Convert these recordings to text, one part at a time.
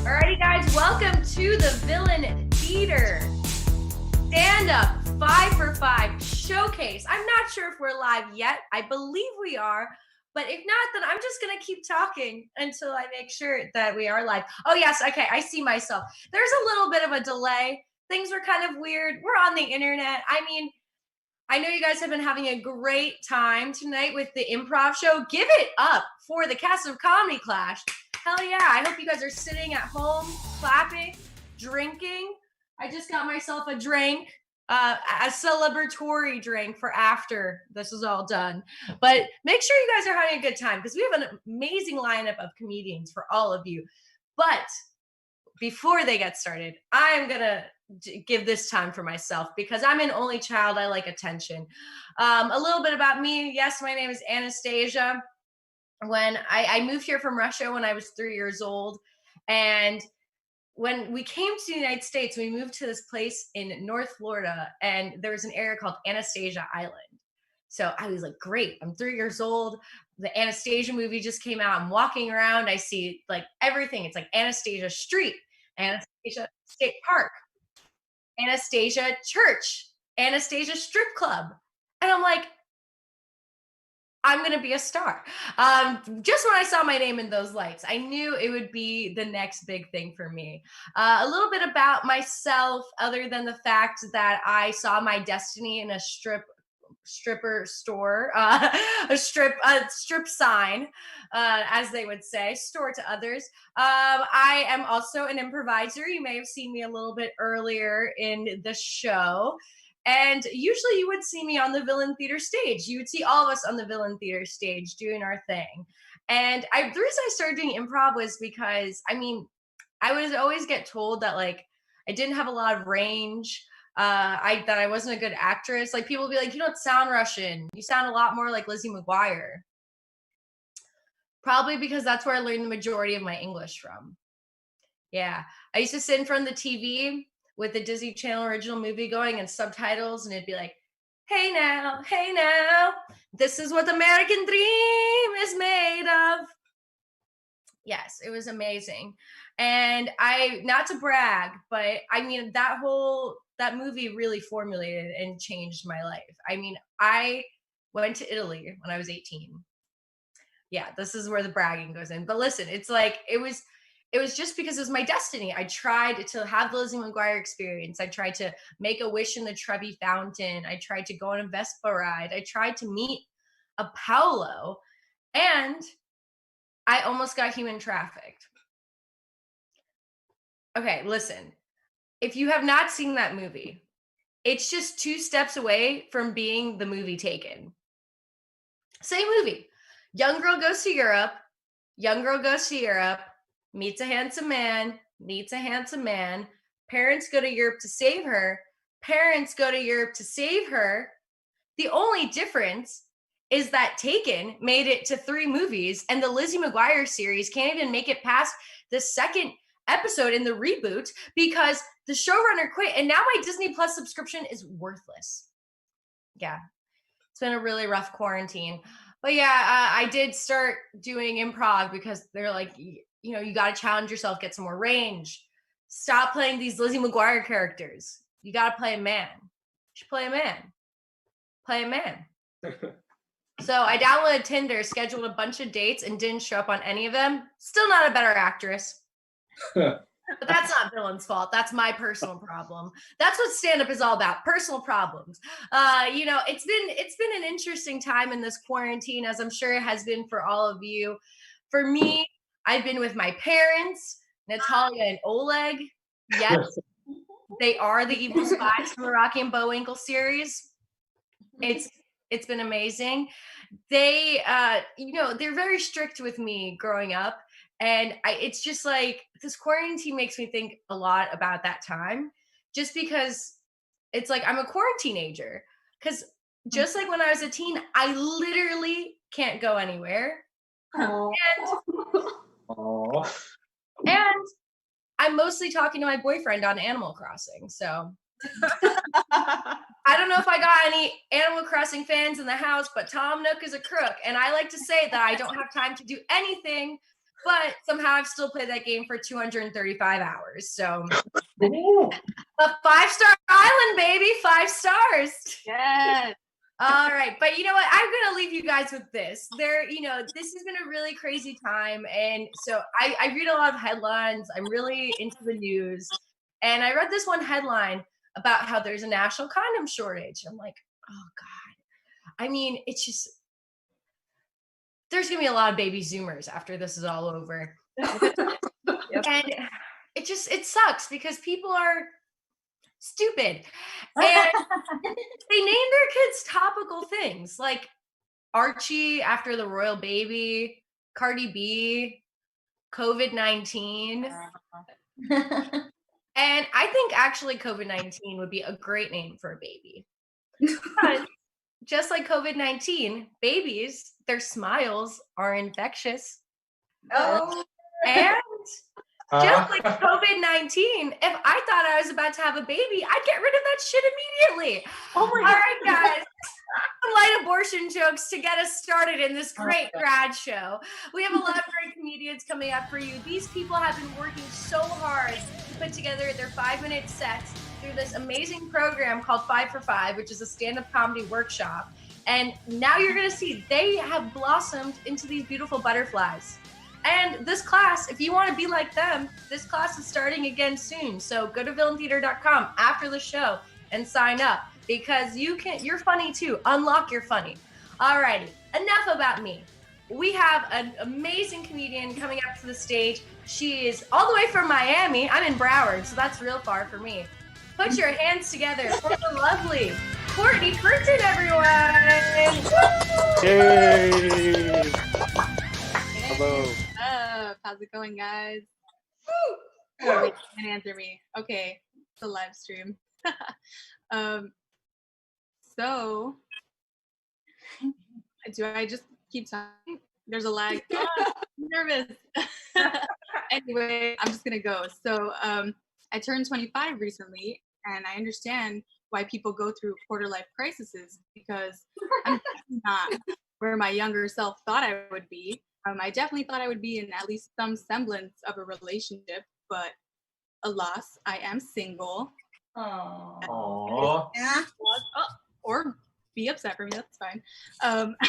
Alrighty, guys, welcome to the Villain Theater Stand-Up 5 for 5 Showcase. I'm not sure if we're live yet. I believe we are, but if not, then I'm just going to keep talking until I make sure that we are live. Oh, yes, okay, I see myself. There's a little bit of a delay. Things were kind of weird. We're on the internet. I mean, I know you guys have been having a great time tonight with the improv show. Give it up for the cast of Comedy Clash. Hell yeah, I hope you guys are sitting at home, clapping, drinking. I just got myself a drink, a celebratory drink for after this is all done. But make sure you guys are having a good time because we have an amazing lineup of comedians for all of you. But before they get started, I'm going to give this time for myself because I'm an only child. I like attention. A little bit about me. Yes, my name is Anastasia. When I moved here from Russia when I was 3 years old. And when we came to the United States, we moved to this place in North Florida, and there was an area called Anastasia Island. So I was like, great, I'm 3 years old. The Anastasia movie just came out. I'm walking around. I see like everything. It's like Anastasia Street, Anastasia State Park, Anastasia Church, Anastasia Strip Club. And I'm like, I'm going to be a star. Just when I saw my name in those lights, I knew it would be the next big thing for me. A little bit about myself, other than the fact that I saw my destiny in a stripper store, a strip sign, as they would say, store to others. I am also an improviser. You may have seen me a little bit earlier in the show. And usually you would see me on the Villain Theater stage. You would see all of us on the Villain Theater stage doing our thing. And the reason I started doing improv was because, I mean, I would always get told that like I didn't have a lot of range, that I wasn't a good actress. Like people would be like, you don't sound Russian. You sound a lot more like Lizzie McGuire. Probably because that's where I learned the majority of my English from. Yeah. I used to sit in front of the TV with the Disney Channel original movie going and subtitles, and it'd be like, hey now, this is what the American dream is made of. Yes, it was amazing. And not to brag, but I mean, that movie really formulated and changed my life. I mean, I went to Italy when I was 18. Yeah, this is where the bragging goes in. But listen, it's like, it was just because it was my destiny. I tried to have the Lizzie McGuire experience. I tried to make a wish in the Trevi Fountain. I tried to go on a Vespa ride. I tried to meet a Paolo, and I almost got human trafficked. Okay, listen. If you have not seen that movie, it's just 2 steps away from being the movie Taken. Same movie. Young girl goes to Europe. Meets a handsome man, meets a handsome man. Parents go to Europe to save her. The only difference is that Taken made it to 3 movies, and the Lizzie McGuire series can't even make it past the second episode in the reboot because the showrunner quit, and now my Disney Plus subscription is worthless. Yeah, it's been a really rough quarantine. But yeah, I did start doing improv because they're like, you know, you got to challenge yourself, get some more range. Stop playing these Lizzie McGuire characters. You got to play a man. You should play a man. So I downloaded Tinder, scheduled a bunch of dates, and didn't show up on any of them. Still not a better actress. But that's not Dylan's fault. That's my personal problem. That's what stand-up is all about, personal problems. You know, it's been an interesting time in this quarantine, as I'm sure it has been for all of you. For me, I've been with my parents, Natalia and Oleg. Yes, they are the evil spies from the Rocky and Bullwinkle series. It's been amazing. They, you know, they're very strict with me growing up. And it's just like, this quarantine makes me think a lot about that time, just because it's like, I'm a quarantine-ager. Because just like when I was a teen, I literally can't go anywhere. And I'm mostly talking to my boyfriend on Animal Crossing. So I don't know if I got any Animal Crossing fans in the house, but Tom Nook is a crook. And I like to say that I don't have time to do anything but somehow I've still played that game for 235 hours. So a 5-star island, baby, 5 stars. Yes. All right, but you know what? I'm gonna leave you guys with this. This has been a really crazy time, and so I read a lot of headlines. I'm really into the news, and I read this one headline about how there's a national condom shortage. I'm like, oh God. I mean, it's just there's gonna be a lot of baby Zoomers after this is all over, and it sucks because people are stupid. And they name their kids topical things like Archie after the royal baby, Cardi B, COVID-19. And I think actually COVID-19 would be a great name for a baby. Because just like COVID-19, babies, their smiles are infectious. Oh. And just like COVID-19, if I thought I was about to have a baby, I'd get rid of that shit immediately. Oh my All right, guys. Some light abortion jokes to get us started in this great grad show. We have a lot of great comedians coming up for you. These people have been working so hard to put together their 5-minute sets through this amazing program called 5 for 5, which is a stand-up comedy workshop. And now you're going to see they have blossomed into these beautiful butterflies. And this class, if you want to be like them, this class is starting again soon. So go to villaintheater.com after the show and sign up because you're funny too. Unlock your funny. Alrighty, enough about me. We have an amazing comedian coming up to the stage. She is all the way from Miami. I'm in Broward, so that's real far for me. Put your hands together for the lovely Courtney Furton, everyone. Yay! Hello. How's it going, guys? Woo! Oh, wait, you can answer me. Okay, it's a live stream. So, do I just keep talking? There's a lag. Oh, I'm nervous. Anyway, I'm just gonna go. So, I turned 25 recently, and I understand why people go through quarter-life crises because I'm definitely not where my younger self thought I would be. I definitely thought I would be in at least some semblance of a relationship, but alas, I am single. Aww. Yeah. Or be upset for me, that's fine.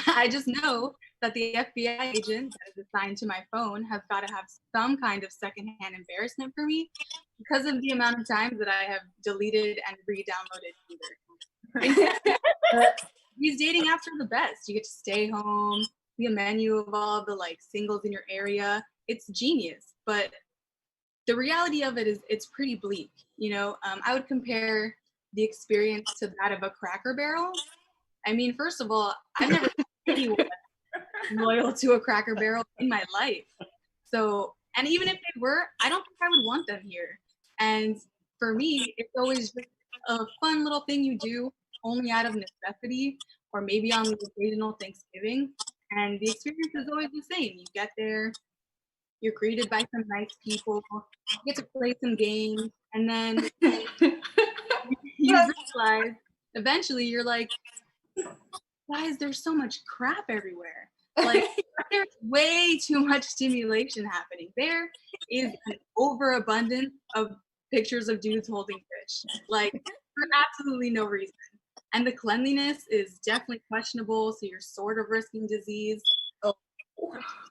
I just know that the FBI agent that is assigned to my phone has got to have some kind of secondhand embarrassment for me because of the amount of times that I have deleted and re-downloaded Tinder. These dating apps are the best. You get to stay home, see a menu of all the like singles in your area. It's genius, but the reality of it is it's pretty bleak. You know, I would compare the experience to that of a Cracker Barrel. I mean, first of all, I've never seen anyone loyal to a Cracker Barrel in my life. So, and even if they were, I don't think I would want them here. And for me, it's always just a fun little thing you do only out of necessity or maybe on the occasional Thanksgiving. And the experience is always the same. You get there, you're greeted by some nice people, you get to play some games, and then you realize eventually you're like, why is there so much crap everywhere? Like, there's way too much stimulation happening. There is an overabundance of pictures of dudes holding fish, like for absolutely no reason. And the cleanliness is definitely questionable, so you're sort of risking disease. Oh,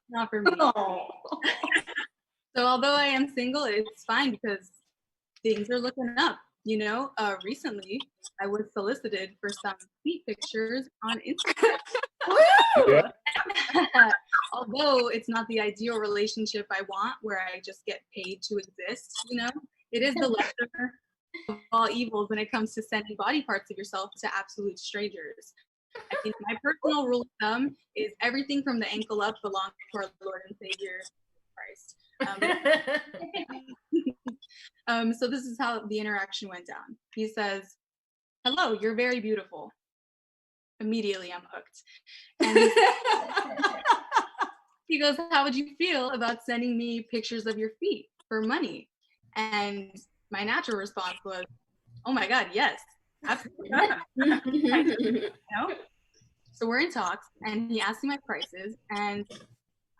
not for me. Oh. So although I am single, it's fine because things are looking up. You know, recently I was solicited for some feet pictures on Instagram. Woo! Although it's not the ideal relationship I want, where I just get paid to exist, you know, it is the lesser of all evils when it comes to sending body parts of yourself to absolute strangers. I think my personal rule of thumb is everything from the ankle up belongs to our Lord and Savior Christ. So this is how the interaction went down. He says, "Hello, you're very beautiful." Immediately, I'm hooked. And he goes, "How would you feel about sending me pictures of your feet for money?" And my natural response was, "Oh my God, yes, absolutely." You know? So we're in talks, and he asked me my prices, and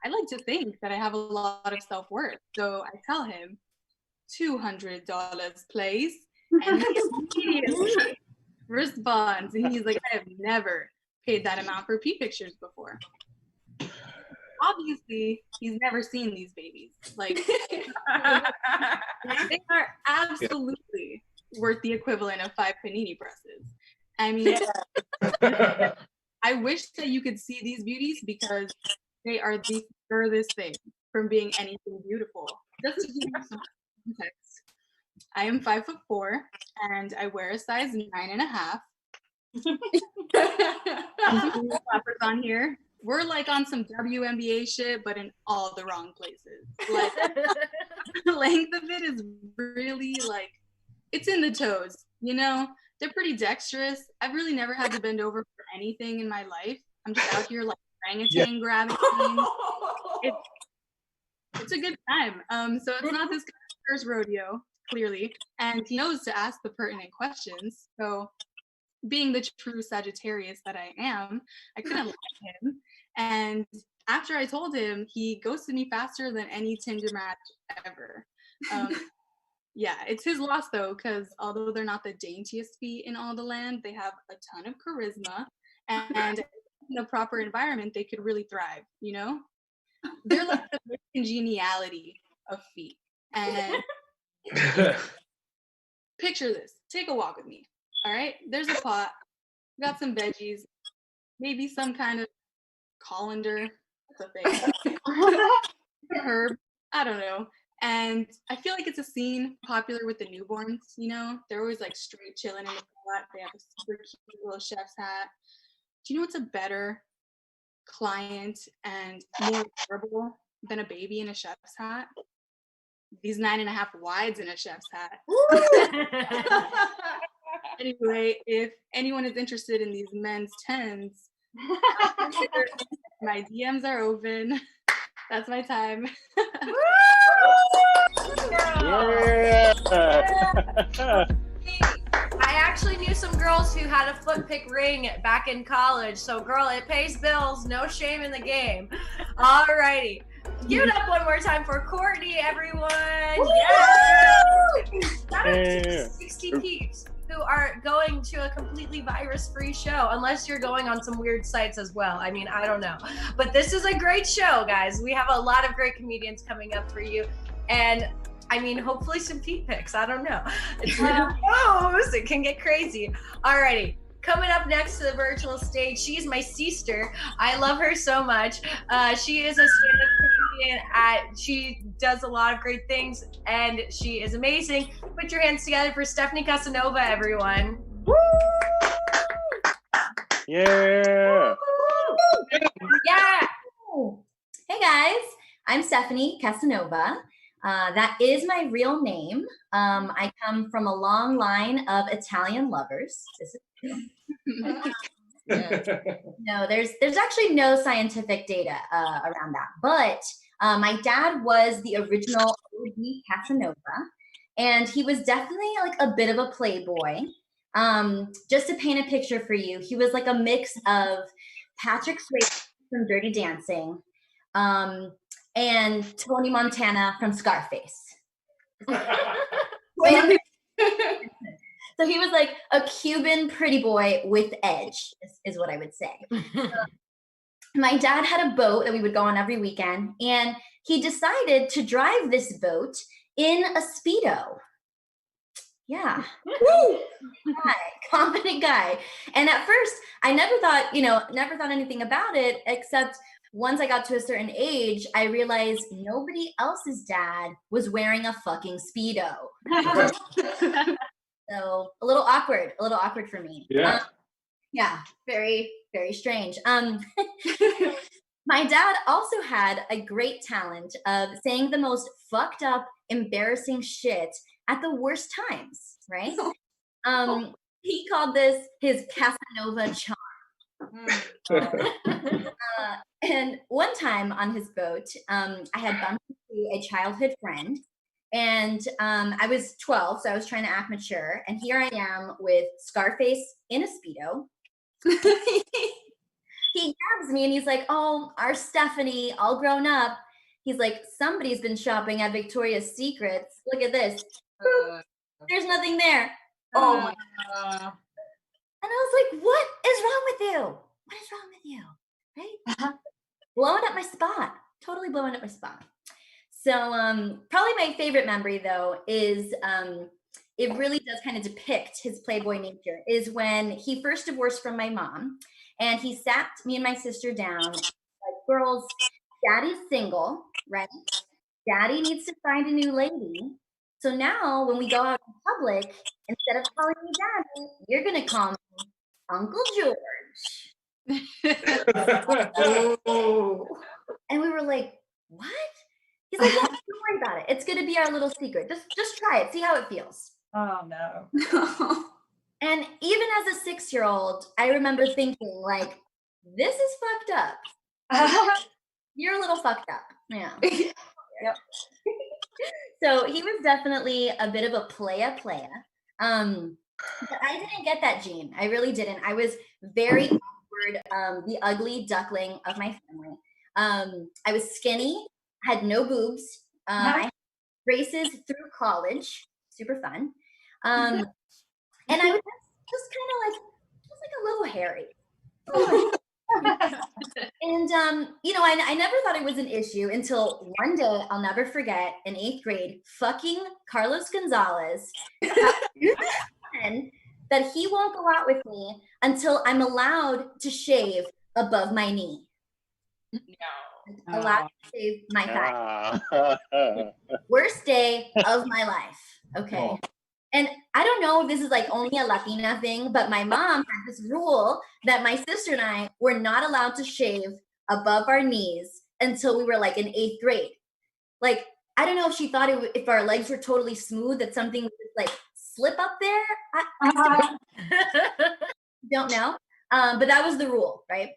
I like to think that I have a lot of self-worth. So I tell him, $200, please. And he immediately responds, and he's like, I have never paid that amount for pee pictures before. Obviously, he's never seen these babies. Like, they are absolutely worth the equivalent of 5 panini presses. I mean, I wish that you could see these beauties because they are the furthest thing from being anything beautiful. Just to give you some context, I am 5'4" and I wear a size 9.5. Flappers on here. We're like on some WNBA shit, but in all the wrong places. Like, the length of it is really like, it's in the toes, you know? They're pretty dexterous. I've really never had to bend over for anything in my life. I'm just out here like orangutan grabbing things. It's a good time. So it's not this guy's first rodeo, clearly, and he knows to ask the pertinent questions. So being the true Sagittarius that I am, I couldn't let him. And after I told him, he ghosted me faster than any Tinder match ever. Yeah, it's his loss though, because although they're not the daintiest feet in all the land, they have a ton of charisma, and in a proper environment, they could really thrive, you know? They're like the congeniality of feet. And picture this. Take a walk with me, all right? There's a pot. We got some veggies, maybe some kind of colander. That's a thing. Herb. I don't know. And I feel like it's a scene popular with the newborns, you know? They're always like straight chilling in the pot. They have a super cute little chef's hat. Do you know what's a better client and more adorable than a baby in a chef's hat? These 9.5 wides in a chef's hat. Anyway, if anyone is interested in these men's 10s, my DMs are open. That's my time. Yeah. I actually knew some girls who had a foot pick ring back in college. So, girl, it pays bills. No shame in the game. Alrighty. Give it up one more time for Courtney, everyone. Yeah. Shout out to 60 peeps who are going to a completely virus-free show, unless you're going on some weird sites as well. I mean, I don't know. But this is a great show, guys. We have a lot of great comedians coming up for you. And I mean, hopefully some feet pics. I don't know. It's who knows? It can get crazy. Alrighty. Coming up next to the virtual stage, she's my sister. I love her so much. She is a stand-up comedian. She does a lot of great things, and she is amazing. Put your hands together for Stephanie Cassanova, everyone. Woo! Yeah. Yeah. Hey guys, I'm Stephanie Cassanova. That is my real name. I come from a long line of Italian lovers. This is true. No, there's actually no scientific data around that. But my dad was the original OG Casanova, and he was definitely like a bit of a playboy. Just to paint a picture for you, he was like a mix of Patrick Swayze from Dirty Dancing, and Tony Montana from Scarface. So he was like a Cuban pretty boy with edge, is what I would say. My dad had a boat that we would go on every weekend, and he decided to drive this boat in a Speedo. Yeah. Guy, confident guy. And at first, I never thought anything about it, except once I got to a certain age, I realized nobody else's dad was wearing a fucking Speedo. So a little awkward for me. Yeah. Yeah, very, very strange. My dad also had a great talent of saying the most fucked up, embarrassing shit at the worst times, right? He called this his Casanova charm. And one time on his boat, I had bumped into a childhood friend, and I was 12, so I was trying to act mature. And here I am with Scarface in a Speedo. he grabs me and he's like, oh, our Stephanie, all grown up. He's like, somebody's been shopping at Victoria's Secrets. Look at this. There's nothing there. Oh my. And I was like, what is wrong with you? What is wrong with you? Right? Blowing up my spot. Totally blowing up my spot. So probably my favorite memory, though, is it really does kind of depict his playboy nature, is when he first divorced from my mom. And he sat me and my sister down, like, girls, daddy's single, right? Daddy needs to find a new lady. So now when we go out in public, instead of calling me daddy, you're going to call me Uncle George. And we were like, what? He's like, yeah, don't worry about it. It's going to be our little secret. Just try it. See how it feels. Oh no. And even as a 6-year-old, I remember thinking, like, this is fucked up. You're a little fucked up. Yeah. Yep. So he was definitely a bit of a playa. But I didn't get that gene. I really didn't. I was very awkward, the ugly duckling of my family. I was skinny, had no boobs. I had braces through college. Super fun. And I was just kind of like a little hairy. And, you know, I never thought it was an issue until one day, I'll never forget, in 8th grade, fucking Carlos Gonzalez that he won't go out with me until I'm allowed to shave above my knee. No. Allowed to shave my thigh. Worst day of my life. Okay. Oh. And I don't know if this is like only a Latina thing, but my mom had this rule that my sister and I were not allowed to shave above our knees until we were like in 8th grade. Like, I don't know if she thought if our legs were totally smooth, that something would like slip up there. I don't know. But that was the rule, right?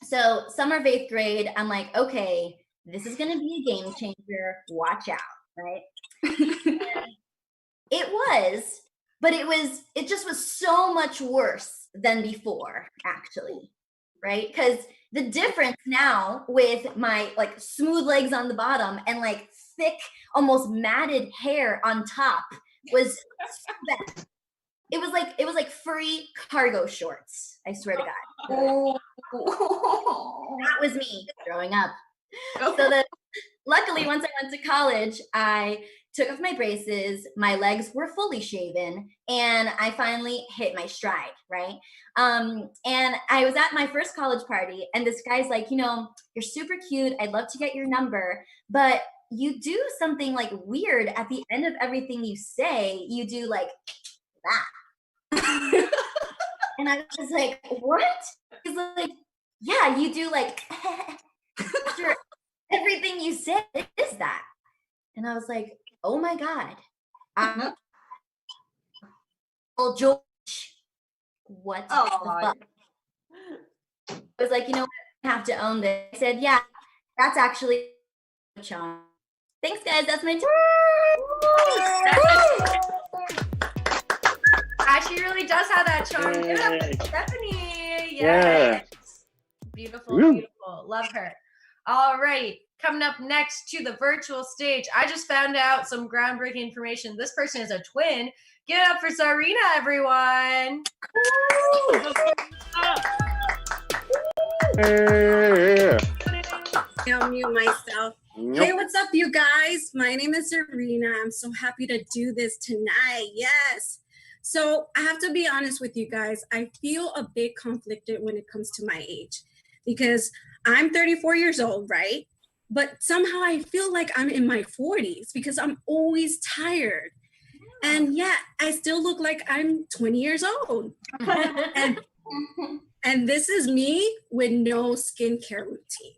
So summer of 8th grade, I'm like, okay, this is going to be a game changer. Watch out, right? It was, but it just was so much worse than before, actually, right? Because the difference now with my like smooth legs on the bottom and like thick, almost matted hair on top was so bad. It was like furry cargo shorts. I swear to God. That was me growing up. So luckily, once I went to college, I took off my braces, my legs were fully shaven, and I finally hit my stride, right? And I was at my first college party, and this guy's like, you know, you're super cute. I'd love to get your number, but you do something like weird at the end of everything you say. You do like that. And I was like, what? He's like, yeah, you do like after everything you said. What is that? And I was like, oh my God. Oh, George. What the fuck? I was like, you know what? I have to own this. I said, yeah, that's actually Sean. Thanks, guys. That's my She really does have that charm. Give it up for Stephanie. Yes. Yeah. Beautiful, Woo. beautiful. Love her. All right. Coming up next to the virtual stage, I just found out some groundbreaking information. This person is a twin. Give it up for Czarina, everyone. Yeah. I'll mute myself. Hey, what's up, you guys? My name is Czarina. I'm so happy to do this tonight. Yes. So I have to be honest with you guys. I feel a bit conflicted when it comes to my age because I'm 34 years old, right? But somehow I feel like I'm in my 40s because I'm always tired. And yet I still look like I'm 20 years old. And this is me with no skincare routine.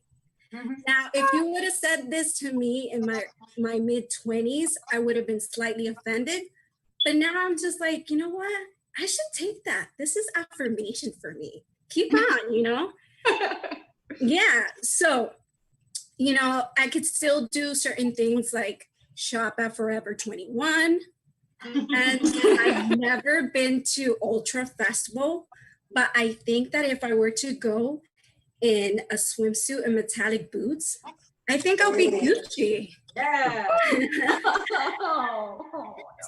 Now, if you would have said this to me in my mid-20s, I would have been slightly offended. But now I'm just like, you know what? I should take that. This is affirmation for me. Keep on, you know? Yeah. So, you know, I could still do certain things like shop at Forever 21. And I've never been to Ultra Festival, but I think that if I were to go, in a swimsuit and metallic boots, I think I'll be Gucci. Yeah.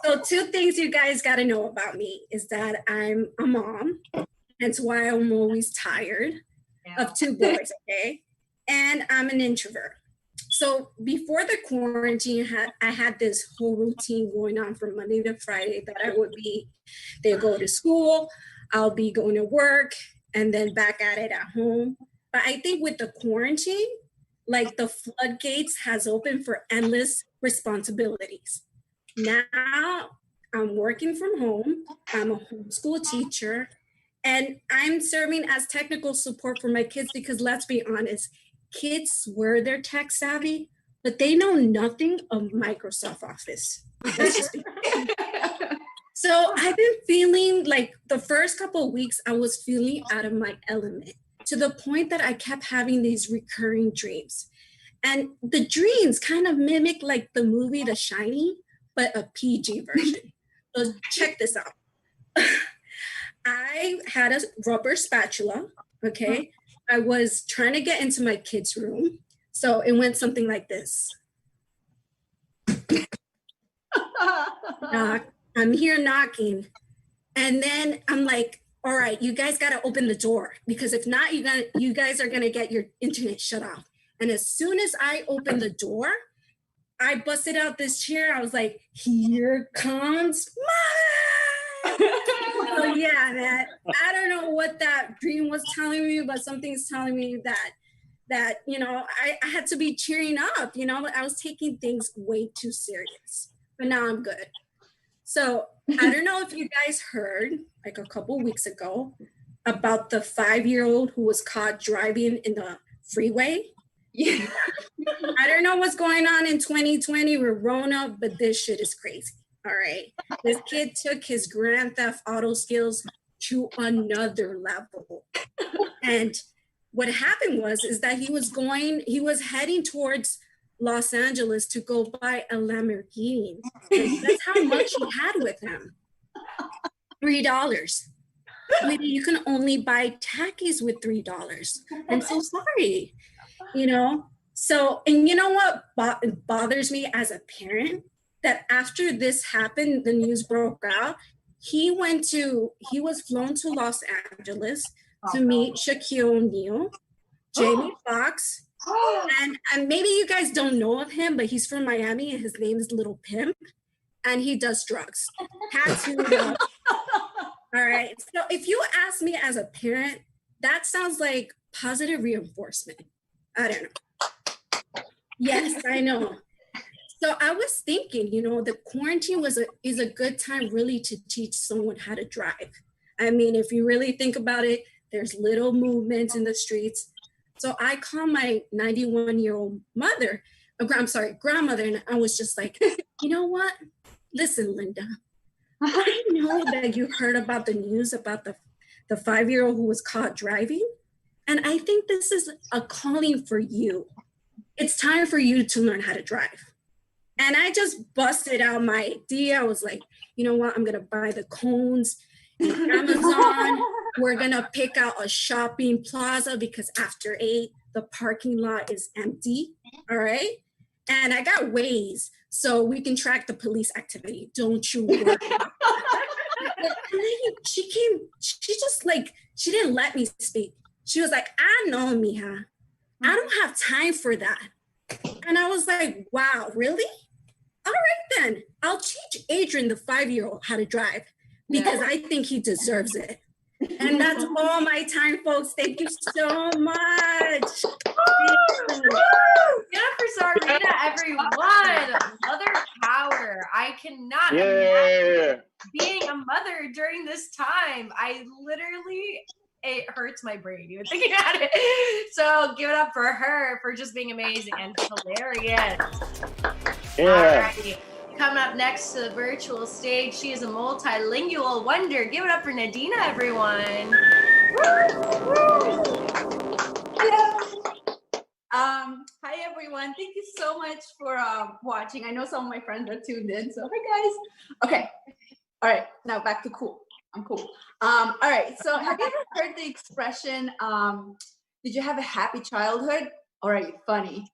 So 2 things you guys got to know about me is that I'm a mom. That's why I'm always tired of 2 boys, okay? And I'm an introvert. So before the quarantine, I had this whole routine going on from Monday to Friday that they go to school, I'll be going to work, and then back at it at home. But I think with the quarantine, like the floodgates has opened for endless responsibilities. Now I'm working from home, I'm a homeschool teacher, and I'm serving as technical support for my kids because let's be honest, kids swear they're tech savvy, but they know nothing of Microsoft Office. So I've been feeling like the first couple of weeks, I was feeling out of my element to the point that I kept having these recurring dreams. And the dreams kind of mimic like the movie The Shining, but a PG version. So check this out. I had a rubber spatula, okay? I was trying to get into my kid's room. So it went something like this. I'm here knocking. And then I'm like, all right, you guys got to open the door because if not, you guys are going to get your internet shut off. And as soon as I opened the door, I busted out this chair. I was like, here comes Mom! So yeah, man, I don't know what that dream was telling me, but something's telling me that you know, I had to be cheering up, you know, I was taking things way too serious, but now I'm good. So I don't know if you guys heard like a couple weeks ago about the 5-year-old who was caught driving in the freeway. Yeah. I don't know what's going on in 2020 with Rona, but this shit is crazy. All right. This kid took his Grand Theft Auto skills to another level. And what happened is that he was heading towards Los Angeles to go buy a Lamborghini. And that's how much he had with him. $3. Maybe you can only buy Takis with $3. I'm so sorry. You know? So, and you know what bothers me as a parent? That after this happened, the news broke out, he was flown to Los Angeles to meet Shaquille O'Neal, Jamie Foxx, and maybe you guys don't know of him, but he's from Miami and his name is Little Pimp, and he does drugs. Tattooed up. All right. So if you ask me as a parent, that sounds like positive reinforcement. I don't know. Yes, I know. So I was thinking, you know, the quarantine is a good time really to teach someone how to drive. I mean, if you really think about it, there's little movements in the streets. So I called my 91-year-old grandmother, and I was just like, you know what? Listen, Linda, I know that you heard about the news about the 5-year-old who was caught driving. And I think this is a calling for you. It's time for you to learn how to drive. And I just busted out my idea. I was like, you know what? I'm going to buy the cones in Amazon. We're going to pick out a shopping plaza because after 8, the parking lot is empty. All right. And I got Waze so we can track the police activity. Don't you worry about that. And then she didn't let me speak. She was like, I know, mija. I don't have time for that. And I was like, wow, really? All right, then I'll teach Adrian, the 5-year-old, how to drive because I think he deserves it. And that's all my time, folks. Thank you so much. Get up for Czarina, everyone. Mother power. I cannot imagine being a mother during this time. It hurts my brain even thinking about it. So give it up for her for just being amazing and hilarious. Yeah. Alrighty. Coming up next to the virtual stage, she is a multilingual wonder. Give it up for Nadina, everyone. Hello. Hi everyone. Thank you so much for watching. I know some of my friends are tuned in, so hi guys. Okay. All right. Now back to cool. I'm cool. All right. So have you ever heard the expression did you have a happy childhood, or are you funny?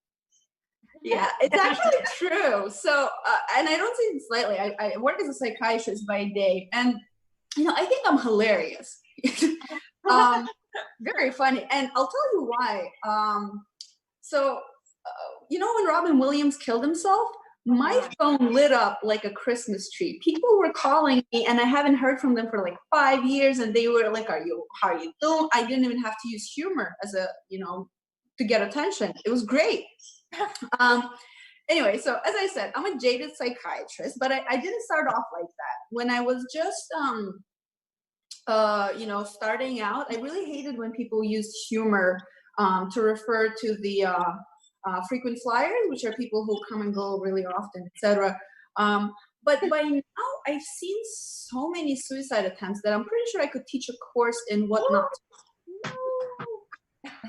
Yeah, it's actually true. So, and I don't say it slightly. I work as a psychiatrist by day, and I think I'm hilarious. Very funny, and I'll tell you why. So, when Robin Williams killed himself, my phone lit up like a Christmas tree. People were calling me, and I haven't heard from them for like 5 years, and they were like, how are you doing? I didn't even have to use humor as a, to get attention. It was great. Anyway, so as I said, I'm a jaded psychiatrist, but I didn't start off like that. When I was just, starting out, I really hated when people used humor to refer to the frequent flyers, which are people who come and go really often, etc. But by now, I've seen so many suicide attempts that I'm pretty sure I could teach a course in what not to do.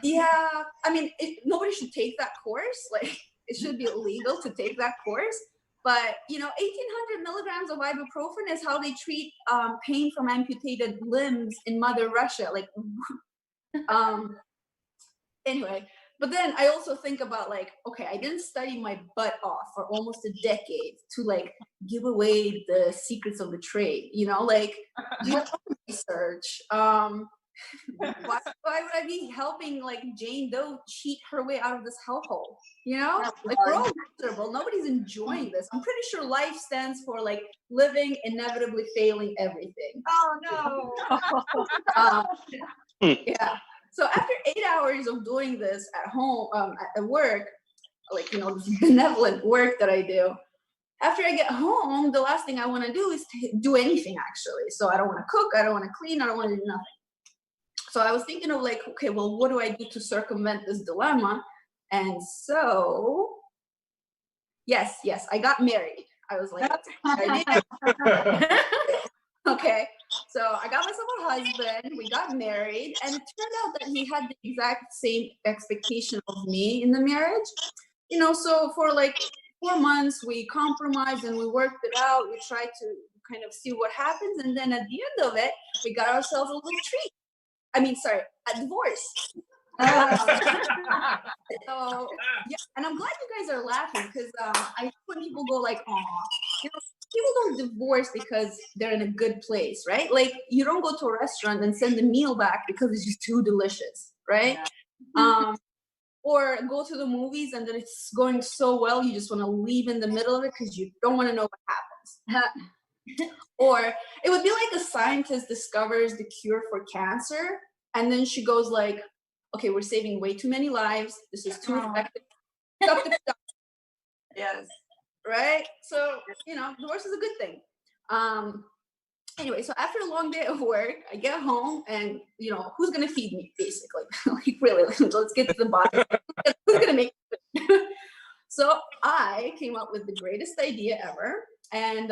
Yeah, I mean, nobody should take that course. Like, it should be illegal to take that course. But 1,800 milligrams of ibuprofen is how they treat pain from amputated limbs in Mother Russia. Like, anyway. But then I also think about like, okay, I didn't study my butt off for almost a decade to like give away the secrets of the trade. Do your own research. Why would I be helping like Jane Doe cheat her way out of this hellhole? Like, we're all miserable. Nobody's enjoying this. I'm pretty sure life stands for like living, inevitably failing everything. Oh no. Yeah. So after 8 hours of doing this at home, at work, like, this benevolent work that I do, after I get home, the last thing I want to do is do anything, actually. So I don't want to cook. I don't want to clean. I don't want to do nothing. So I was thinking of like, okay, well, what do I do to circumvent this dilemma? And so, yes, I got married. I was like, okay. So I got myself a husband, we got married, and it turned out that he had the exact same expectation of me in the marriage. So for like 4 months, we compromised and we worked it out. We tried to kind of see what happens. And then at the end of it, we got ourselves a little treat. A divorce. So, yeah, and I'm glad you guys are laughing because I think when people go like, "Aw," people don't divorce because they're in a good place, right? Like, you don't go to a restaurant and send the meal back because it's just too delicious, right? Yeah. Or go to the movies and then it's going so well you just want to leave in the middle of it because you don't want to know what happens. Or it would be like a scientist discovers the cure for cancer, and then she goes like, okay, we're saving way too many lives. This is too effective. Stop. Yes. Right? So, divorce is a good thing. Anyway, so after a long day of work, I get home and, who's going to feed me, basically? Like, really, let's get to the bottom. Who's going to make food? So I came up with the greatest idea ever. And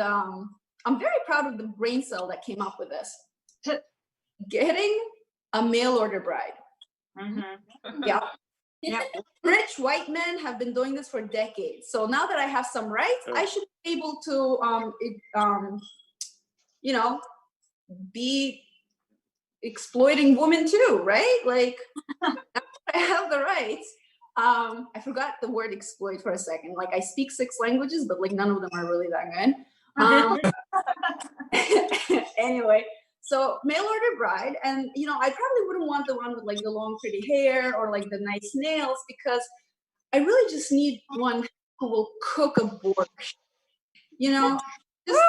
I'm very proud of the brain cell that came up with this. Getting a mail order bride. Mm-hmm. Yeah. Rich white men have been doing this for decades. So now that I have some rights, I should be able to, be exploiting women too, right? Like, I have the rights. I forgot the word exploit for a second. Like, I speak 6 languages, but like none of them are really that good. Anyway. So mail order bride, and I probably wouldn't want the one with like the long pretty hair or like the nice nails, because I really just need one who will cook a borscht. Just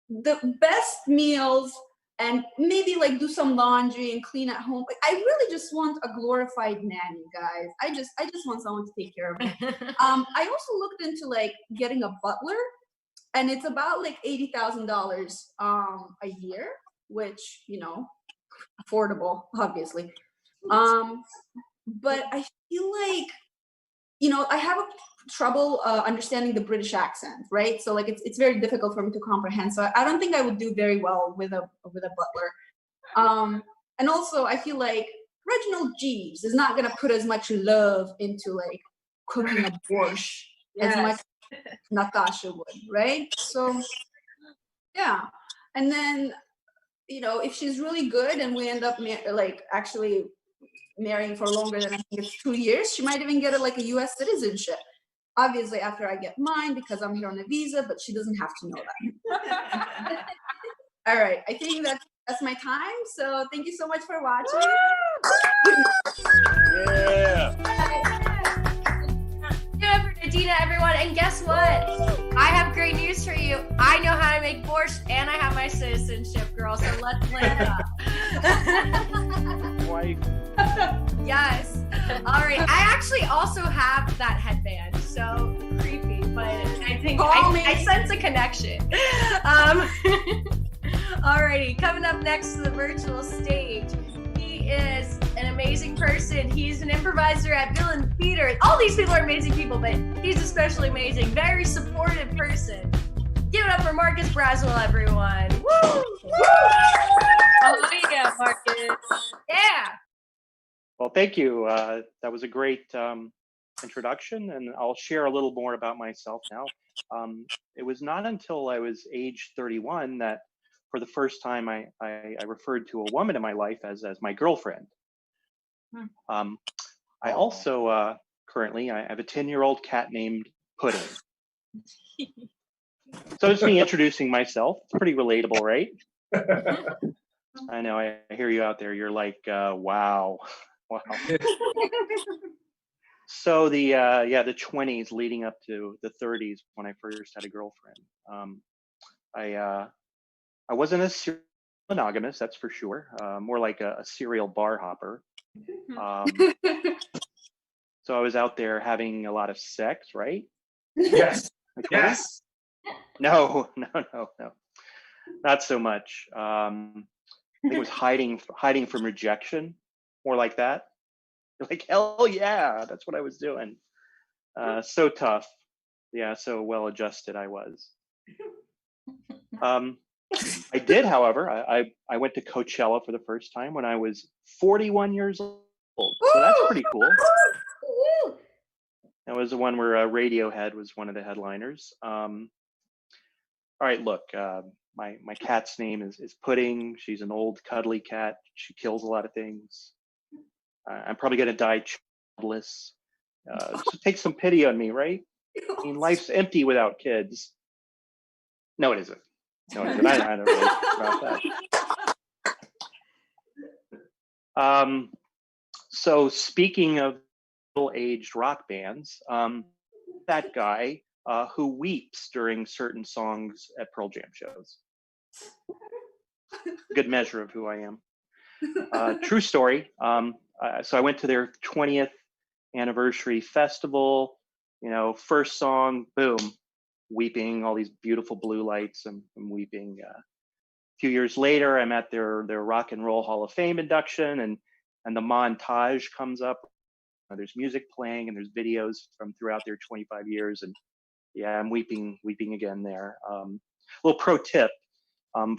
the best meals, and maybe like do some laundry and clean at home. Like, I really just want a glorified nanny, guys. I just want someone to take care of me. I also looked into like getting a butler, and it's about like $80,000 a year. Which, affordable, obviously. But I feel like, I have trouble understanding the British accent, right? So like, it's very difficult for me to comprehend. So I don't think I would do very well with a butler. And also I feel like Reginald Jeeves is not going to put as much love into like cooking a borscht as much as Natasha would, right? So yeah. And then, if she's really good and we end up like actually, marrying for longer than I think it's 2 years, she might even get like a U.S. citizenship. Obviously, after I get mine because I'm here on a visa, but she doesn't have to know that. All right, I think that's my time. So thank you so much for watching. Yeah. Give it up for Nadina, everyone. And guess what? I have great news for you. I know how to make borscht, and I have my citizenship, girl. So let's link up. Wife. Yes. All right. I actually also have that headband. So creepy, but I think I sense a connection. Alrighty, coming up next to the virtual stage, he is an amazing person. He's an improviser at Villain Theater. All these people are amazing people, but he's especially amazing. Very supportive person. Give it up for Marcus Braswell, everyone. Woo! Woo! Oh yeah, Marcus. Yeah. Well, thank you. That was a great introduction, and I'll share a little more about myself now. It was not until I was age 31 that for the first time I referred to a woman in my life as my girlfriend. I also currently I have a 10-year-old cat named Pudding. So it's me introducing myself. It's pretty relatable, right? I know. I hear you out there. You're like, wow. So the 20s leading up to the 30s when I first had a girlfriend. I wasn't a serial monogamous, that's for sure. More like a serial bar hopper. So I was out there having a lot of sex, right? Yes. Yes. No, not so much. I think it was hiding from rejection, more like that. Like, hell yeah, that's what I was doing. So tough. Yeah, so well adjusted I was. I did, however, I went to Coachella for the first time when I was 41 years old. So that's pretty cool. That was the one where Radiohead was one of the headliners. All right, look, my cat's name is Pudding. She's an old cuddly cat. She kills a lot of things. I'm probably gonna die childless. So take some pity on me, right? I mean, life's empty without kids. No, it isn't. No, it isn't. I don't really care about that. So speaking of middle-aged rock bands, that guy who weeps during certain songs at Pearl Jam shows. Good measure of who I am. True story. So I went to their 20th anniversary festival. You know, first song, boom, weeping, all these beautiful blue lights. I'm weeping. A few years later, I'm at their Rock and Roll Hall of Fame induction, and the montage comes up. There's music playing and there's videos from throughout their 25 years, and yeah, I'm weeping again there. Little pro tip,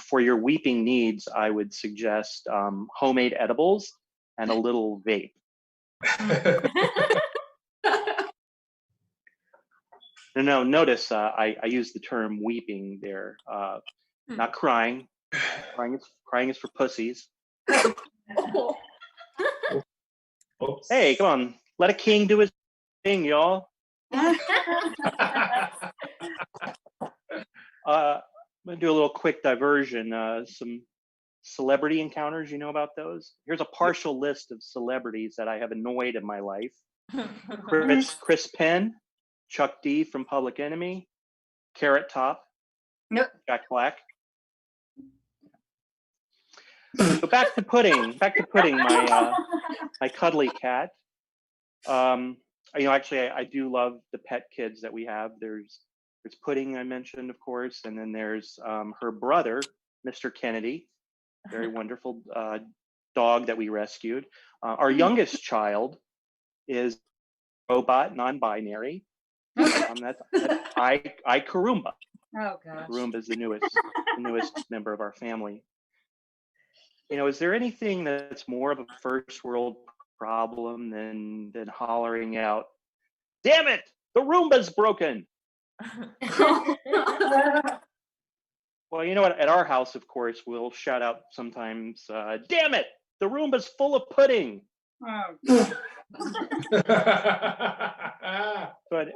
for your weeping needs, I would suggest homemade edibles and a little vape. No, notice I use the term weeping there, not crying. Crying is for pussies. Hey, come on, let a king do his thing, y'all. I'm gonna do a little quick diversion. Some celebrity encounters, you know about those? Here's a partial list of celebrities that I have annoyed in my life. Chris Penn, Chuck D from Public Enemy, Carrot Top, Jack Black. So back to Pudding, my cuddly cat. Actually, I do love the pet kids that we have. There's Pudding, I mentioned, of course, and then there's her brother, Mr. Kennedy, very wonderful dog that we rescued. Our youngest child is robot, non-binary. That's I Karumba. Oh gosh. Karumba is the newest member of our family. You know, is there anything that's more of a first world problem than hollering out, "Damn it, the Roomba's broken"? Well, you know what? At our house, of course, we'll shout out sometimes, "Damn it, the Roomba's full of pudding." So an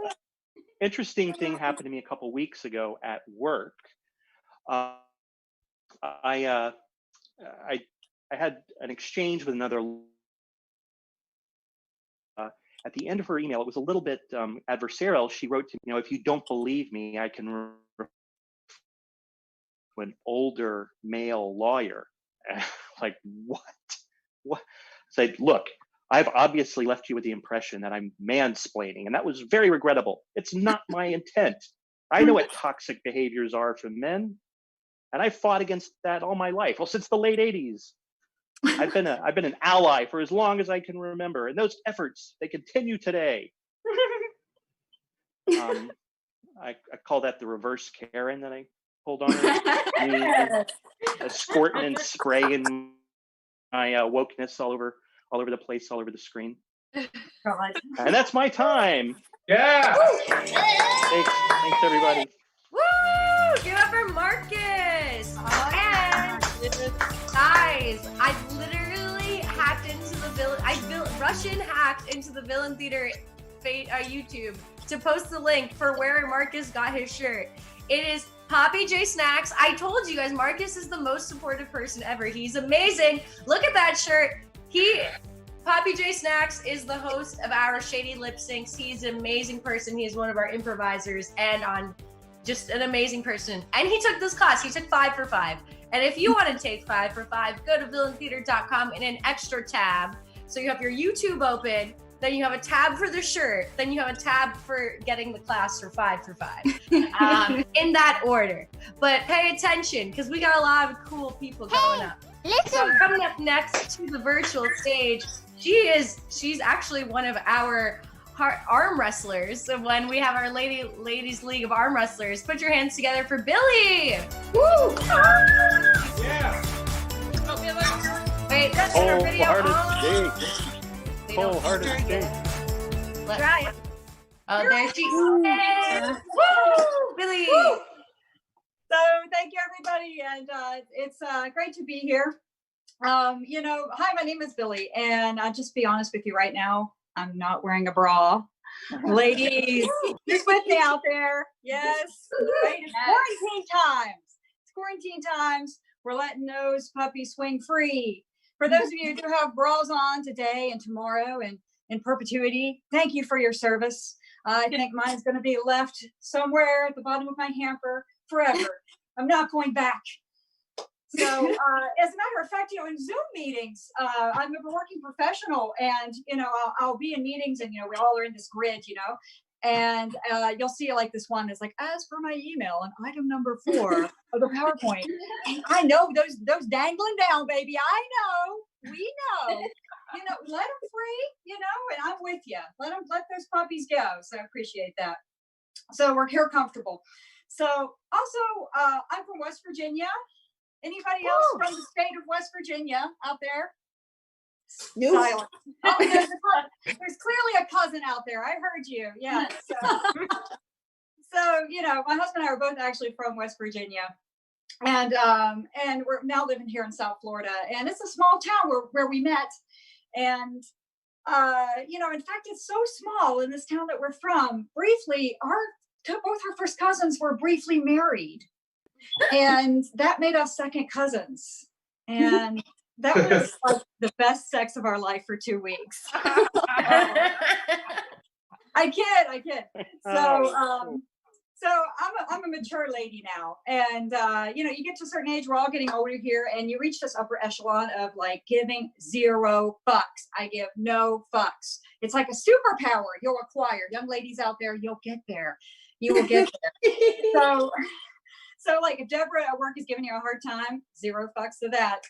interesting thing happened to me a couple weeks ago at work. I had an exchange with another. At the end of her email, it was a little bit adversarial. She wrote to me, if you don't believe me, I can refer to an older male lawyer. Like, what? Said, look, I've obviously left you with the impression that I'm mansplaining, and that was very regrettable. It's not my intent. I know what toxic behaviors are from men, and I fought against that all my life. Well, since the late 80s. I've been an ally for as long as I can remember, and those efforts, they continue today. I call that the reverse Karen that I pulled on her, squirting and spraying my wokeness all over the place, all over the screen. And that's my time. Yeah. Thanks everybody. Woo! Give it up for Marcus. And guys, I literally hacked into the villain. Russian hacked into the Villain Theater YouTube to post the link for where Marcus got his shirt. It is Poppy J Snacks. I told you guys, Marcus is the most supportive person ever. He's amazing. Look at that shirt. Poppy J Snacks is the host of our Shady Lip Syncs. He's an amazing person. He is one of our improvisers and just an amazing person. And he took this class. He took 5 for 5. And if you want to take 5 for 5, go to villaintheater.com in an extra tab. So you have your YouTube open, then you have a tab for the shirt, then you have a tab for getting the class for 5 for 5. In that order. But pay attention, because we got a lot of cool people going up. So coming up next to the virtual stage, she's actually one of our arm wrestlers when we have our ladies league of arm wrestlers. Put your hands together for Billie. Woo! Yeah. Wait, that's in our video. Wholehearted steak. Let's try it. Oh, there she is. Woo! Billie. Woo! So thank you, everybody, and it's great to be here. Hi, my name is Billie, and I'll just be honest with you right now, I'm not wearing a bra. Ladies, who's with me out there? Yes. Right? It's quarantine times. It's quarantine times. We're letting those puppies swing free. For those of you who have bras on today and tomorrow and in perpetuity, thank you for your service. I think mine's going to be left somewhere at the bottom of my hamper forever. I'm not going back. So as a matter of fact, in Zoom meetings, I'm a working professional, and I'll be in meetings, and we all are in this grid, and you'll see like this one is like, as for my email and item number 4 of the PowerPoint. I know those dangling down, baby. I know, we know. Let them free, and I'm with you. Let those puppies go. So I appreciate that. So we're here comfortable. So also, I'm from West Virginia. Anybody else from the state of West Virginia out there? No. Silence. Oh, there's clearly a cousin out there. I heard you. Yeah. So my husband and I are both actually from West Virginia, and we're now living here in South Florida. And it's a small town where we met, and in fact, it's so small in this town that we're from. Briefly, both our first cousins were briefly married. And that made us second cousins. And that was like the best sex of our life for 2 weeks. I kid. So I'm a mature lady now. And, you get to a certain age, we're all getting older here, and you reach this upper echelon of like giving 0 fucks. I give no fucks. It's like a superpower you'll acquire. Young ladies out there, you'll get there. You will get there. So like if Deborah at work is giving you a hard time, 0 fucks to that.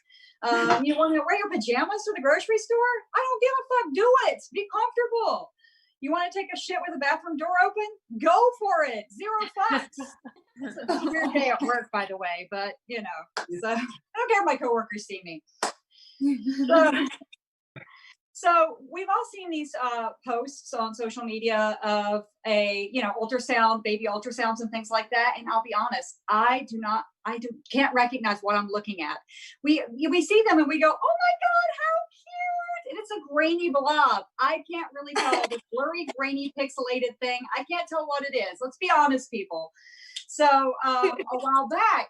You want to wear your pajamas to the grocery store? I don't give a fuck. Do it. Be comfortable. You want to take a shit with the bathroom door open? Go for it. 0 fucks. It's a weird day at work, by the way, but so I don't care if my coworkers see me. So we've all seen these posts on social media of ultrasound, baby ultrasounds and things like that. And I'll be honest, I can't recognize what I'm looking at. We see them and we go, oh my God, how cute. and it's a grainy blob. I can't really tell the blurry, grainy, pixelated thing. I can't tell what it is. Let's be honest, people. So a while back,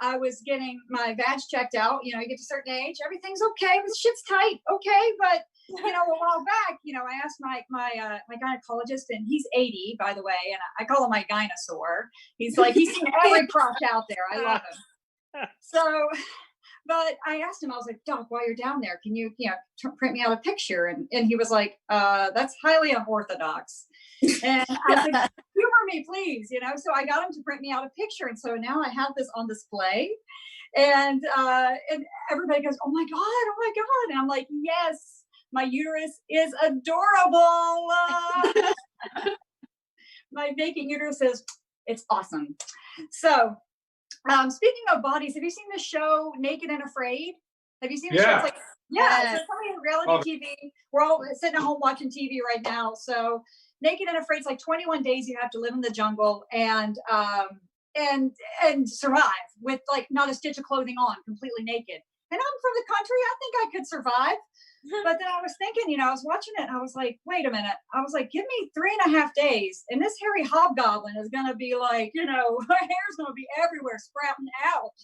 I was getting my vag checked out. You know, you get to a certain age, everything's okay. This shit's tight, okay. But you know, a while back, you know, I asked my gynecologist, and he's 80, by the way, and I call him my gynosaur. He's seen every crotch out there. I love him. So, but I asked him, I was like, Doc, while you're down there, can you print me out a picture? And he was like, that's highly unorthodox. And I was like, humor me, please, you know. So I got him to print me out a picture, and so now I have this on display, and everybody goes, oh my god, and I'm like, yes, my uterus is adorable. My vacant uterus it's awesome. So speaking of bodies, have you seen the show Naked and Afraid? Have you seen the show? It's like, yeah, it's something in reality TV. We're all sitting at home watching TV right now. So Naked and Afraid is like 21 days you have to live in the jungle and survive with like not a stitch of clothing on, completely naked. And I'm from the country. I think I could survive. But then I was thinking, you know, I was watching it and I was like, wait a minute. I was like, give me 3.5 days and this hairy hobgoblin is going to be like, you know, my hair's going to be everywhere sprouting out.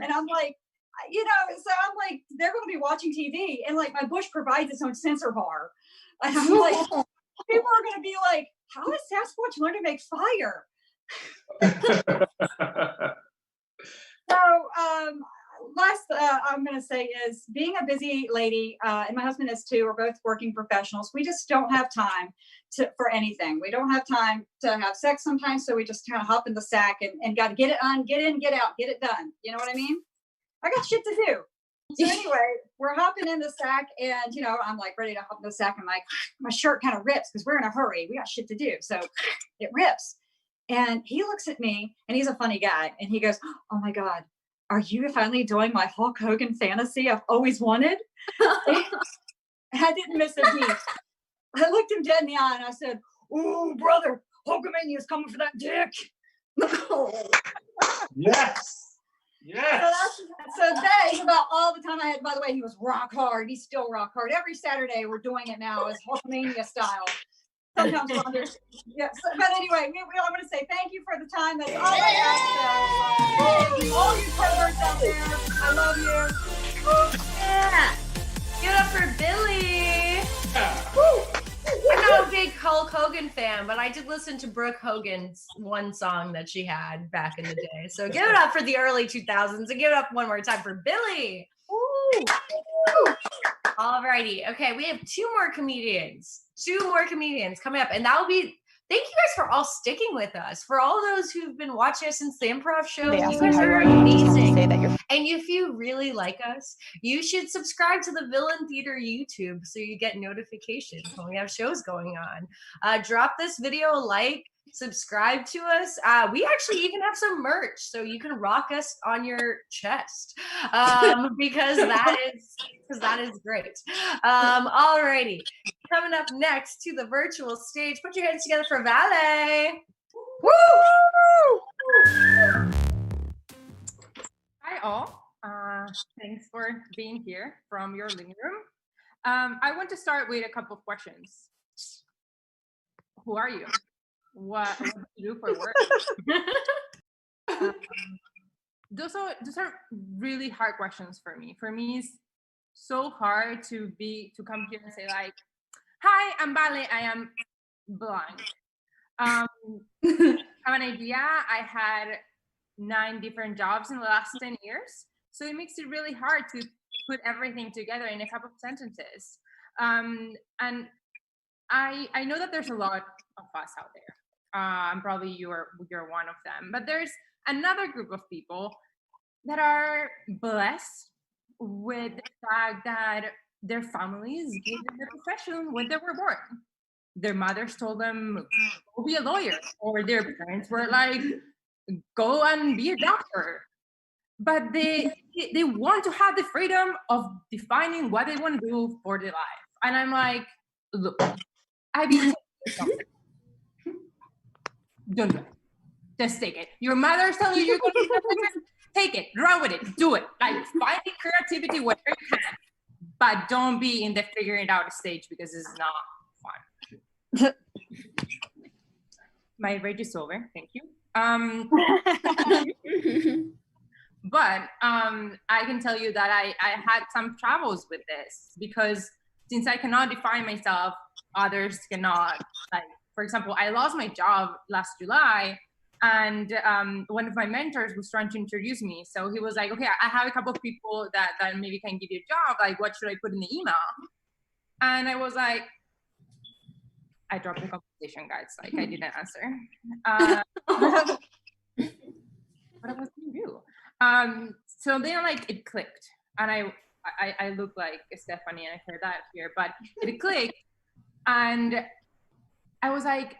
And I'm like, you know, so I'm like, they're going to be watching TV and like my bush provides its own sensor bar. And I'm like, people are going to be like, how does Sasquatch learn to make fire? So, last I'm going to say is being a busy lady, and my husband is too, we're both working professionals. We just don't have time for anything. We don't have time to have sex sometimes. So we just kind of hop in the sack and got to get it on, get in, get out, get it done. You know what I mean? I got shit to do. So anyway, we're hopping in the sack and, you know, I'm like ready to hop in the sack. I'm like, my shirt kind of rips because we're in a hurry. We got shit to do. So it rips. And he looks at me and he's a funny guy. And he goes, oh my God, are you finally doing my Hulk Hogan fantasy I've always wanted? I didn't miss a beat. I looked him dead in the eye and I said, ooh, brother, Hulkamania is coming for that dick. Yes. Yes. So that is about all the time I had. By the way, he was rock hard. He's still rock hard. Every Saturday we're doing it now as Hulkamania style. Sometimes yes. But anyway, I want to say thank you for the time. That's all I have to say. All you perverts out there, I love you. Yeah. Give it up for Billie. Yeah. Woo. I'm not a big Hulk Hogan fan, but I did listen to Brooke Hogan's one song that she had back in the day. So give it up for the early 2000s and give it up one more time for Billie. Woo. Alrighty. Okay, we have two more comedians coming up, and that will be. Thank you guys for all sticking with us. For all those who've been watching us since the improv show, you guys are amazing. And if you really like us, you should subscribe to the Villain Theater YouTube so you get notifications when we have shows going on. Drop this video a like, subscribe to us. We actually even have some merch, so you can rock us on your chest because that is great. Alrighty. Coming up next to the virtual stage, put your hands together for Vale. Woo! Hi all. Thanks for being here from your living room. I want to start with a couple of questions. Who are you? What do you do for work? Those are really hard questions for me. For me, it's so hard to come here and say like, hi, I'm Vale, I am blind. Have an idea, I had 9 different jobs in the last 10 years. So it makes it really hard to put everything together in a couple of sentences. And I know that there's a lot of us out there. And probably you're one of them. But there's another group of people that are blessed with the fact that their families gave them the profession when they were born. Their mothers told them, go be a lawyer. Or their parents were like, go and be a doctor. But they want to have the freedom of defining what they want to do for their life. And I'm like, look, I've been something. Don't do it. Just take it. Your mother's telling you you're going to be a lawyer. Take it. Run with it. Do it. Like, find creativity wherever you can. but don't be in the figuring it out stage because it's not fun. My rage is over. Thank you. But I can tell you that I had some troubles with this because since I cannot define myself, others cannot. Like, for example, I lost my job last July, and one of my mentors was trying to introduce me. So he was like, okay, I have a couple of people that maybe can give you a job. Like, what should I put in the email? And I was like, I dropped the conversation, guys. Like, I didn't answer. What was I do? So then, like, it clicked, and I look like Stephanie, and I heard that here, but it clicked, and I was like,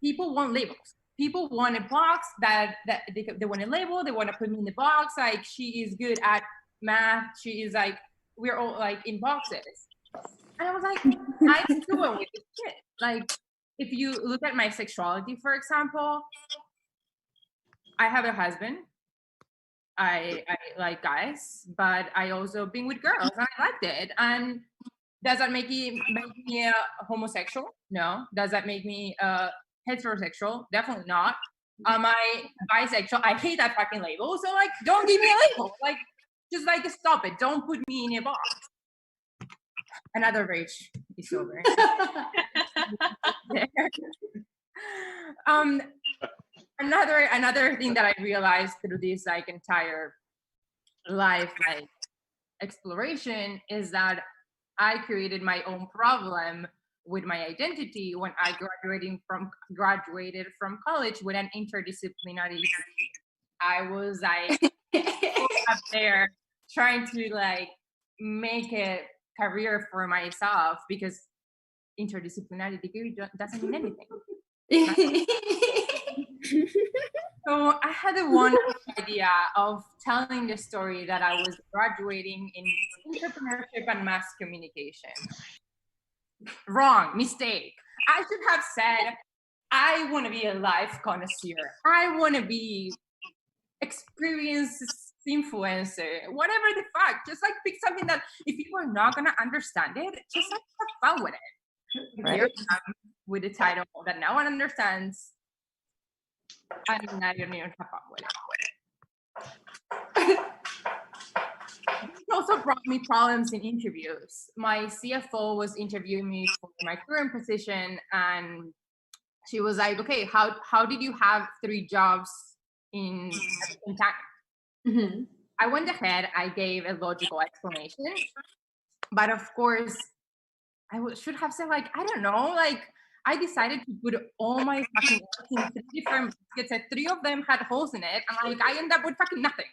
people want labels. People want a box that they want a label. They want to put me in the box. Like, she is good at math. She is like, we're all like in boxes. And I was like, I struggle with this shit. Like, if you look at my sexuality, for example, I have a husband. I like guys, but I also been with girls and I liked it. And does that make me a homosexual? No. Does that make me heterosexual? Definitely not. Am I bisexual? I hate that fucking label. So like, don't give me a label. Like, just like stop it. Don't put me in a box. Another rage is over. Another thing that I realized through this like entire life like exploration is that I created my own problem with my identity when I graduated from college with an interdisciplinary degree. I was like up there trying to like make a career for myself because interdisciplinary degree doesn't mean anything. So I had a wonderful idea of telling the story that I was graduating in entrepreneurship and mass communication. Wrong, mistake. I should have said, I want to be a life connoisseur. I want to be experienced influencer, whatever the fuck. Just like pick something that if people are not going to understand it, just like have fun with it. Right. Here with the title that no one understands. And I don't even have fun with it. It also brought me problems in interviews. My CFO was interviewing me for my current position, and she was like, okay, how did you have 3 jobs in time? Mm-hmm. I went ahead, I gave a logical explanation, but of course, should have said like, I don't know, like, I decided to put all my fucking work in 3 different baskets, and 3 of them had holes in it, and like I ended up with fucking nothing.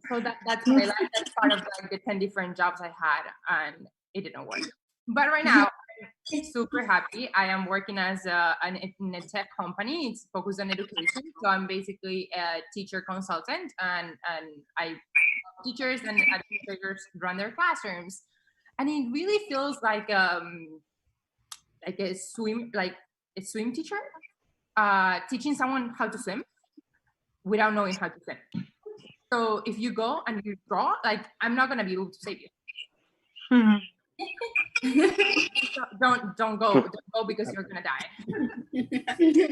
So that's my life. That's part of like the 10 different jobs I had, and it didn't work. But right now, I'm super happy. I am working as in a tech company. It's focused on education. So I'm basically a teacher consultant, and I help teachers and administrators run their classrooms, and it really feels like a swim teacher teaching someone how to swim without knowing how to swim. So if you go and you draw, like, I'm not gonna be able to save you. Don't go because you're gonna die.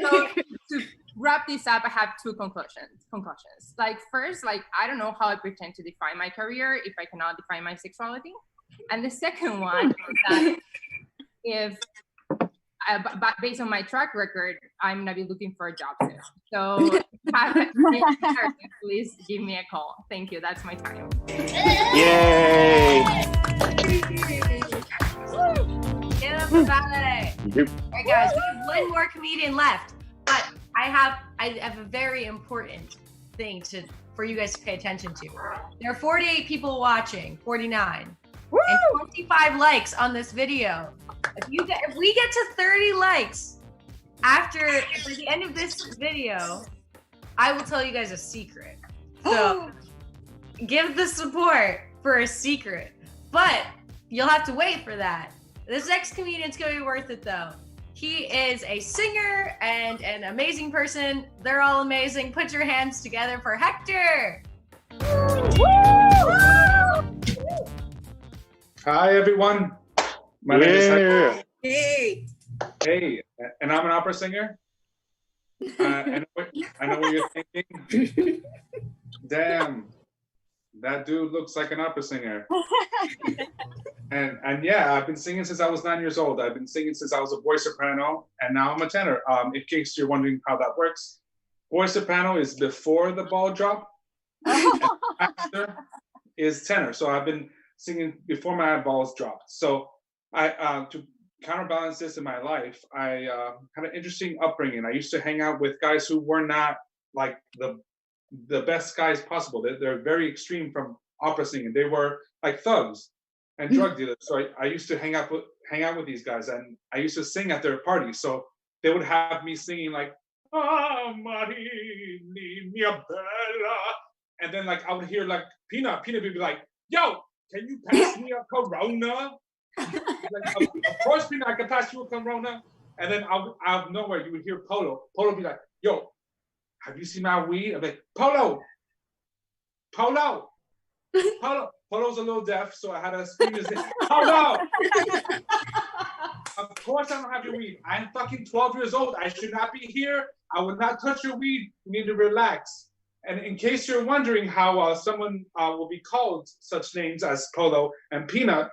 So to wrap this up, I have 2 conclusions. Like, first, like, I don't know how I pretend to define my career if I cannot define my sexuality. And the second one is that if but based on my track record, I'm gonna be looking for a job soon. So please give me a call. Thank you. That's my time. Yay! Get up about it. All right, guys, we have 1 more comedian left, but I have a very important thing for you guys to pay attention to. There are 48 people watching, 49. Woo! And 25 likes on this video. If we get to 30 likes by the end of this video, I will tell you guys a secret. So give the support for a secret, but you'll have to wait for that. This next comedian's gonna be worth it though. He is a singer and an amazing person. They're all amazing. Put your hands together for Hector. Woo! Woo! Hi, everyone. My name is Hector. Hey. Hey, and I'm an opera singer. I know what you're thinking. Damn, that dude looks like an opera singer. And yeah, I've been singing since I was 9 years old. I've been singing since I was a voice soprano, and now I'm a tenor. In case you're wondering how that works, voice soprano is before the ball drop, and after is tenor. So I've been singing before my balls dropped. So I to counterbalance this in my life, I had an interesting upbringing. I used to hang out with guys who were not like the best guys possible. They're very extreme from opera singing. They were like thugs and drug dealers. So I used to hang out with these guys, and I used to sing at their parties. So they would have me singing like "Ah, Marini, mia bella," and then like I would hear like Peanut would be like, "Yo, can you pass me a Corona?" Like, of course, Peanut, I can pass you a Corona. And then out of nowhere, you would hear Polo. Polo be like, "Yo, have you seen my weed?" I'm like, Polo's a little deaf, so I had to scream his name. Polo! Of course I don't have your weed. I'm fucking 12 years old. I should not be here. I would not touch your weed. You need to relax. And in case you're wondering how someone will be called such names as Polo and Peanut,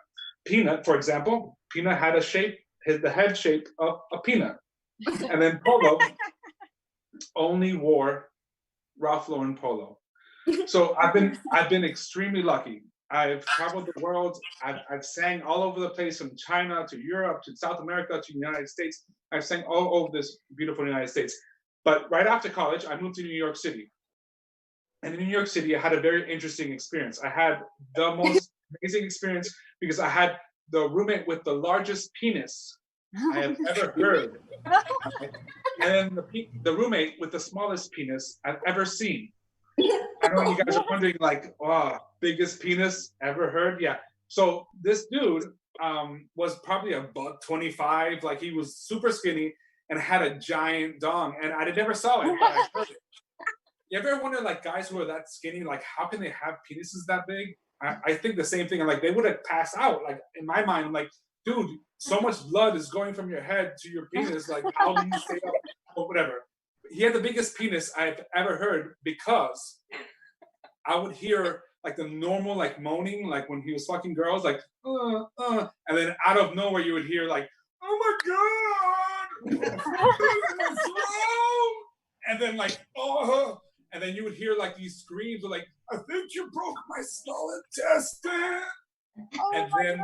for example, Peanut had the head shape of a peanut. And then Polo only wore Ralph Lauren polo. So I've been extremely lucky. I've traveled the world. I've sang all over the place, from China to Europe to South America to the United States. I've sang all over this beautiful United States. But right after college, I moved to New York City. And in New York City, I had a very interesting experience. I had the most amazing experience because I had the roommate with the largest penis I have ever heard. And then the roommate with the smallest penis I've ever seen. I know you guys are wondering, like, oh, biggest penis ever heard? Yeah. So this dude was probably a $125. Like, he was super skinny and had a giant dong. And I never saw it, but I heard it. You ever wonder, like, guys who are that skinny, like, how can they have penises that big? I think the same thing. I'm like, they would have passed out. Like, in my mind, I'm like, dude, so much blood is going from your head to your penis. Like, how do you stay up? Or whatever. He had the biggest penis I've ever heard because I would hear like the normal like moaning, like when he was fucking girls, like and then out of nowhere you would hear like, "Oh my god!" And then like, "Oh," and then you would hear like these screams of like, "I think you broke my small intestine," and then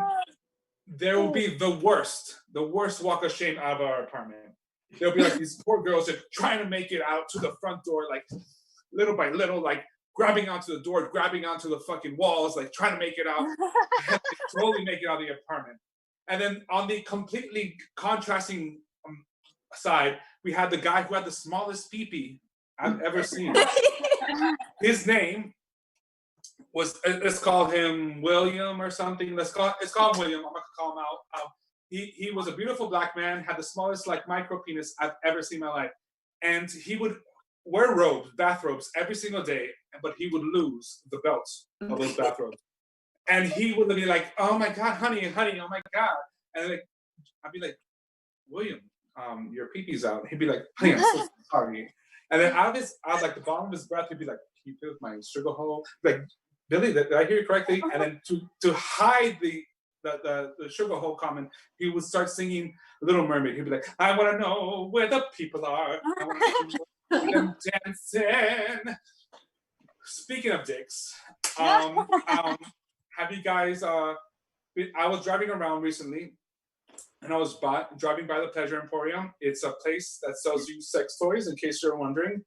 there will be the worst walk of shame out of our apartment. There'll be like these poor girls that are trying to make it out to the front door, like little by little, like grabbing onto the door, grabbing onto the fucking walls, like trying to make it out, and slowly make it out of the apartment. And then on the completely contrasting side, we had the guy who had the smallest pee-pee I've ever seen. His name was, let's call him William or something. Let's call him William. I'm gonna call him out. He was a beautiful black man, had the smallest like micro penis I've ever seen in my life. And he would wear bathrobes every single day, but he would lose the belts of those bathrobes. And he would be like, "Oh my God, honey, oh my God." And like, I'd be like, "William, your pee-pee's out." He'd be like, "Honey, I'm so sorry." And then out of like the bottom of his breath, he'd be like, "Can you feel my sugar hole?" Like, "Billy, did I hear you correctly?" And then to hide the sugar hole comment, he would start singing Little Mermaid. He'd be like, "I want to know where the people are. I want to see them dancing." Speaking of dicks, have you guys, I was driving around recently and I was driving by the Pleasure Emporium. It's a place that sells you sex toys, in case you're wondering.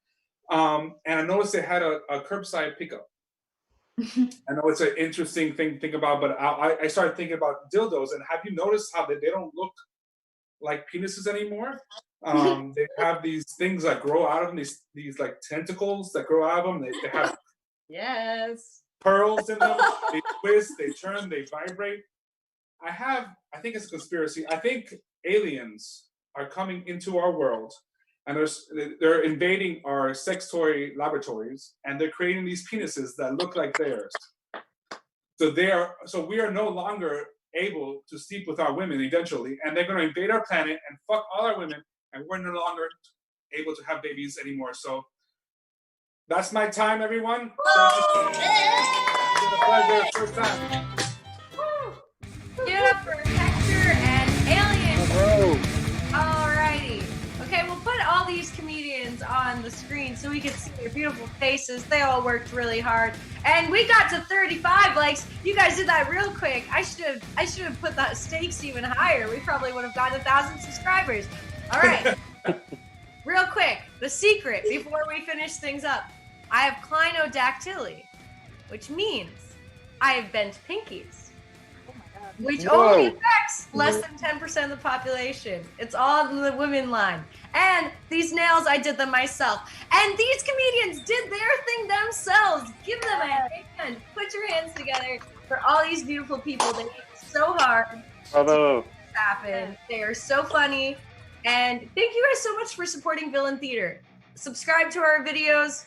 And I noticed they had a curbside pickup. I know it's an interesting thing to think about, but I started thinking about dildos. And have you noticed how they don't look like penises anymore? They have these things that grow out of them, these like tentacles that grow out of them. They have pearls in them. They twist, they turn, they vibrate. I think it's a conspiracy. I think aliens are coming into our world, and they're invading our sex toy laboratories, and they're creating these penises that look like theirs. So we are no longer able to sleep with our women eventually, and they're going to invade our planet and fuck all our women, and we're no longer able to have babies anymore. So that's my time, everyone. Thank you. It's been a pleasure. First time. Give it up for Hector and Alien. Alrighty. Okay, we'll put all these comedians on the screen so we can see their beautiful faces. They all worked really hard. And we got to 35 likes. You guys did that real quick. I should have put the stakes even higher. We probably would have gotten 1,000 subscribers. All right. Real quick, the secret before we finish things up. I have clinodactyly, which means I have bent pinkies. Which only affects less than 10% of the population. It's all in the women line. And these nails, I did them myself. And these comedians did their thing themselves. Give them a hand. Put your hands together for all these beautiful people. They worked so hard to happen. They are so funny. And thank you guys so much for supporting Villain Theater. Subscribe to our videos.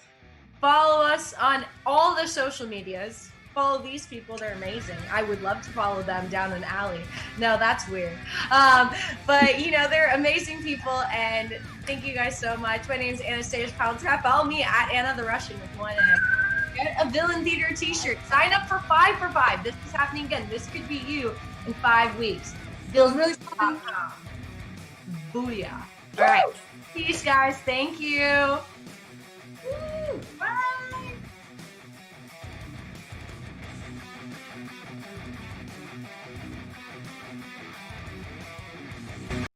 Follow us on all the social medias. Follow these people. They're amazing. I would love to follow them down an alley. No, that's weird. But, you know, they're amazing people. And thank you guys so much. My name is Anastasia Palenska. Follow me at Anna the Russian with one N. Get a Villain Theater t-shirt. Sign up for 5 for 5. This is happening again. This could be you in 5 weeks. Booyah. All right. Peace, guys. Thank you.